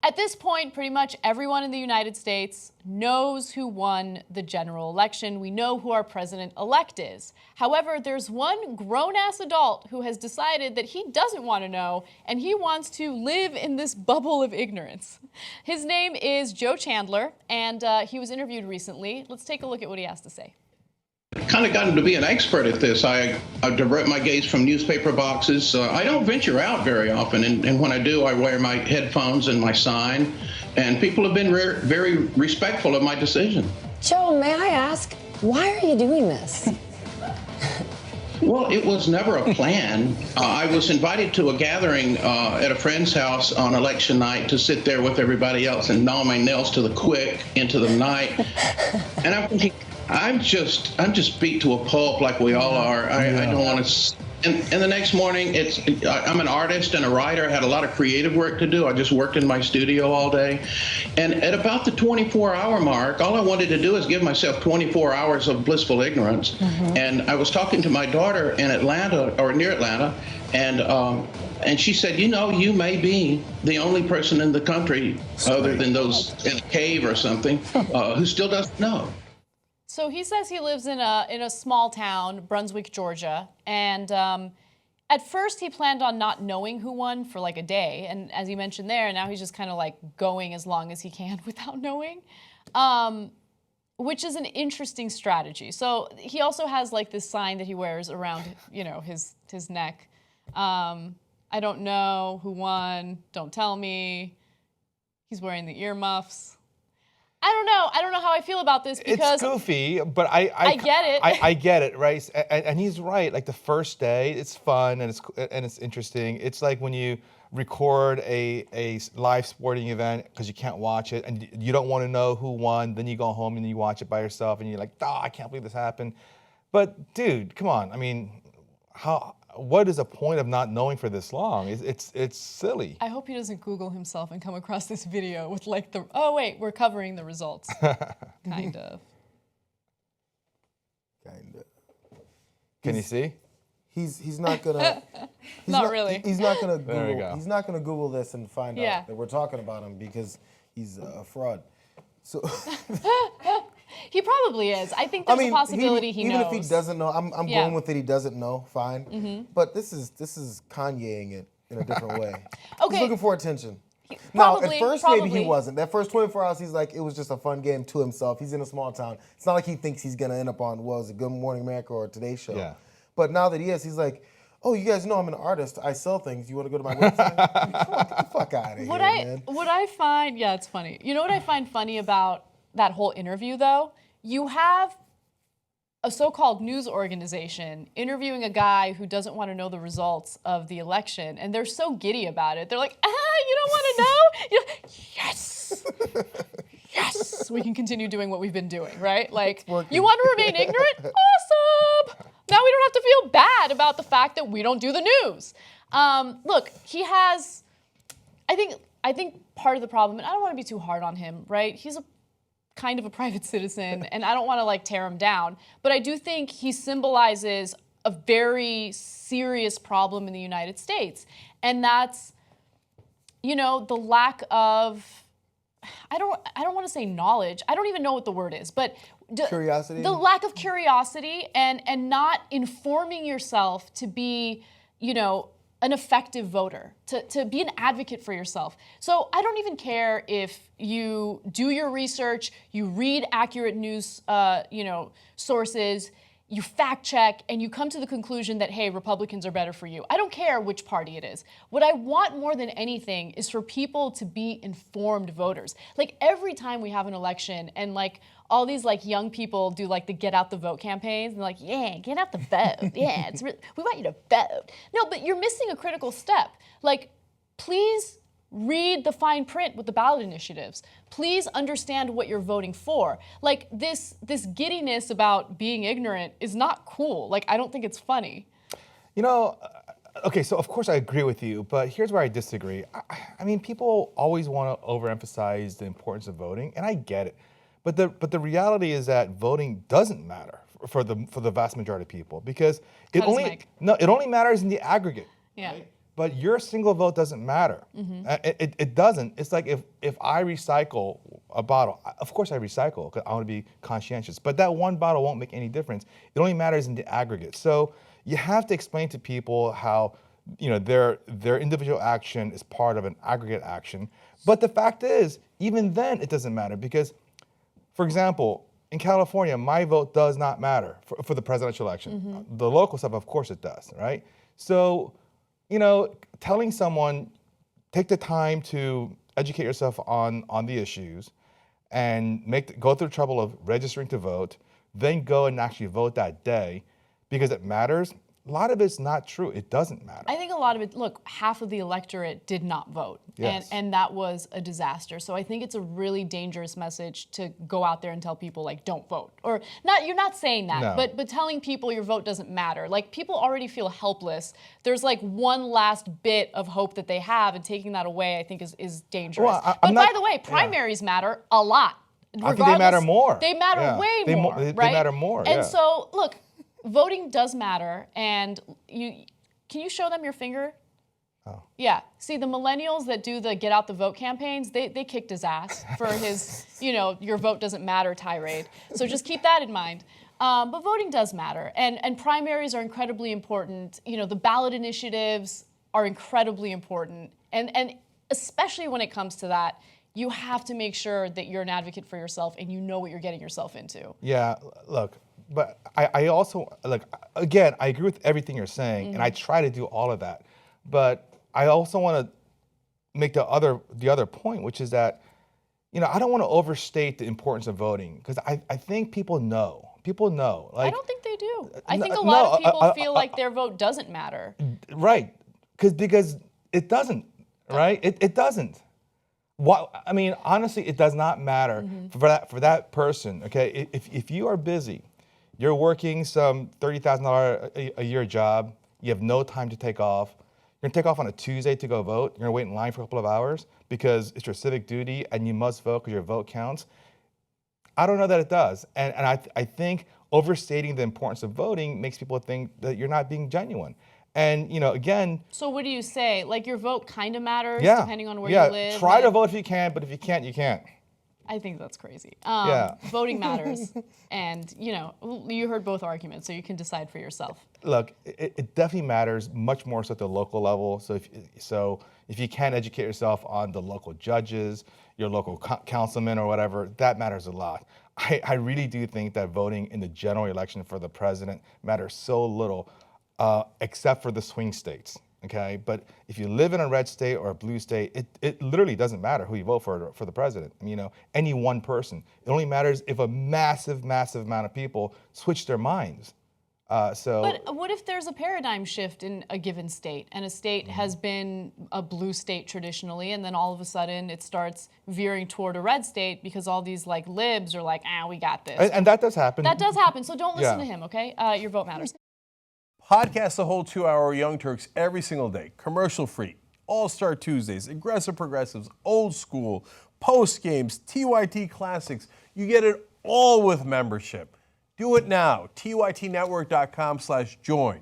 At this point, pretty much everyone in the United States knows who won the general election. We know who our president-elect is. However, there's one grown-ass adult who has decided that he doesn't want to know, and he wants to live in this bubble of ignorance. His name is Joe Chandler, and he was interviewed recently. Let's take a look at what he has to say. Kind of gotten to be an expert at this. I divert my gaze from newspaper boxes. I don't venture out very often, and when I do, I wear my headphones and my sign, and people have been very respectful of my decision. Joe, may I ask, why are you doing this? Well, it was never a plan. I was invited to a gathering at a friend's house on election night to sit there with everybody else and gnaw my nails to the quick into the night, and I'm thinking, I'm just beat to a pulp like we all are. I don't want to. And the next morning, I'm an artist and a writer. I had a lot of creative work to do. I just worked in my studio all day. And at about the 24-hour mark, all I wanted to do is give myself 24 hours of blissful ignorance. And I was talking to my daughter in Atlanta, or near Atlanta, and she said, you know, you may be the only person in the country, other than those in a cave or something, who still doesn't know. So he says he lives in a small town, Brunswick, Georgia, and at first he planned on not knowing who won for like a day, and as he mentioned there, now he's just kind of like going as long as he can without knowing, which is an interesting strategy. So he also has like this sign that he wears around, you know, his neck. I don't know who won. Don't tell me. He's wearing the earmuffs. I don't know how I feel about this because it's goofy, but I get it. I get it, right? And he's right. Like the first day, it's fun and it's interesting. It's like when you record a live sporting event because you can't watch it and you don't want to know who won. Then you go home and you watch it by yourself and you're like, oh, I can't believe this happened. But dude, come on. I mean, what is the point of not knowing for this long? It's silly. I hope he doesn't Google himself and come across this video with like oh wait, we're covering the results. Kind of. Can you see? He's not gonna. Not really. He's not gonna Google. There we go. He's not gonna Google this and find out that we're talking about him because he's a fraud. So. He probably is. I think there's a possibility he knows. Even if he doesn't know, I'm going with it. He doesn't know, fine. But this is Kanyeing it in a different way. Okay. He's looking for attention. Now, at first maybe he wasn't. That first 24 hours, he's like, it was just a fun game to himself. He's in a small town. It's not like he thinks he's gonna end up on, is it Good Morning America or Today's Show? Yeah. But now that he is, he's like, oh, you guys know I'm an artist. I sell things. You want to go to my website? Get the fuck out of here, man. What I find, it's funny. You know what I find funny about that whole interview, though? You have a so-called news organization interviewing a guy who doesn't want to know the results of the election, and they're so giddy about it. They're like, you don't want to know? Yes! Yes! We can continue doing what we've been doing, right? Like, you want to remain ignorant? Awesome! Now we don't have to feel bad about the fact that we don't do the news. Look, he has, I think part of the problem, and I don't want to be too hard on him, right? He's kind of a private citizen, and I don't want to like tear him down, but I do think he symbolizes a very serious problem in the United States, and that's, you know, the lack of, I don't want to say knowledge. I don't even know what the word is, but curiosity. The lack of curiosity and not informing yourself to be, you know, an effective voter, to be an advocate for yourself. So I don't even care if you do your research, you read accurate news, sources, you fact check, and you come to the conclusion that, hey, Republicans are better for you. I don't care which party it is. What I want more than anything is for people to be informed voters. Like every time we have an election and like all these like young people do like the get out the vote campaigns and they're like, yeah, get out the vote. Yeah, we want you to vote. No, but you're missing a critical step. Like, please read the fine print with the ballot initiatives. Please understand what you're voting for. Like this giddiness about being ignorant is not cool. Like, I don't think it's funny. You know, okay, so of course I agree with you, but here's where I disagree. I mean, people always want to overemphasize the importance of voting, and I get it. But the reality is that voting doesn't matter for the vast majority of people because it only matters in the aggregate. Yeah. Right? but your single vote doesn't matter. It doesn't. It's like if I recycle a bottle, of course I recycle because I want to be conscientious, but that one bottle won't make any difference. It only matters in the aggregate. So you have to explain to people how their individual action is part of an aggregate action. But the fact is, even then it doesn't matter because, for example, in California, my vote does not matter for the presidential election. The local stuff, of course it does, right? So, telling someone, take the time to educate yourself on the issues and go through the trouble of registering to vote, then go and actually vote that day because it matters. A lot of it's not true. It doesn't matter. I think a lot of it, look, half of the electorate did not vote. Yes. And that was a disaster. So I think it's a really dangerous message to go out there and tell people, like, don't vote. Or you're not saying that, No. but telling people your vote doesn't matter. Like, people already feel helpless. There's like one last bit of hope that they have, and taking that away, I think, is dangerous. Well, but by the way, primaries matter a lot. I think they matter more. They matter way more, They right? matter more, And so, look, voting does matter, and can you show them your finger? Oh. Yeah. See, the millennials that do the get out the vote campaigns, they kicked his ass for his, your vote doesn't matter tirade. So just keep that in mind. But voting does matter, and primaries are incredibly important. The ballot initiatives are incredibly important, and especially when it comes to that, you have to make sure that you're an advocate for yourself and you know what you're getting yourself into. Yeah, look, but I also, again, I agree with everything you're saying, and I try to do all of that. But I also want to make the other point, which is that, I don't want to overstate the importance of voting, because I think people know. People know. I don't think they do. I think a lot of people feel like their vote doesn't matter. Right, because it doesn't, right? It doesn't. Honestly, it does not matter for that person, okay? If you are busy, you're working some $30,000 a year job, you have no time to take off, you're gonna take off on a Tuesday to go vote, you're gonna wait in line for a couple of hours because it's your civic duty and you must vote because your vote counts. I don't know that it does. And I think overstating the importance of voting makes people think that you're not being genuine. And, again. So what do you say? Like, your vote kind of matters depending on where you live? Try to vote if you can, but if you can't, you can't. I think that's crazy. Yeah. Voting matters. And, you heard both arguments, so you can decide for yourself. Look, it definitely matters much more so at the local level. So if you can educate yourself on the local judges, your local councilman or whatever, that matters a lot. I really do think that voting in the general election for the president matters so little, except for the swing states. Okay, but if you live in a red state or a blue state, it literally doesn't matter who you vote for the president. Any one person. It only matters if a massive, massive amount of people switch their minds. But what if there's a paradigm shift in a given state, and a state has been a blue state traditionally, and then all of a sudden it starts veering toward a red state because all these libs are like, we got this. And that does happen. That does happen. So don't listen to him, okay? Your vote matters. Podcast the whole 2-hour Young Turks every single day, commercial-free. All-Star Tuesdays, Aggressive Progressives, Old School, Post Games, TYT Classics. You get it all with membership. Do it now. TYTnetwork.com/join.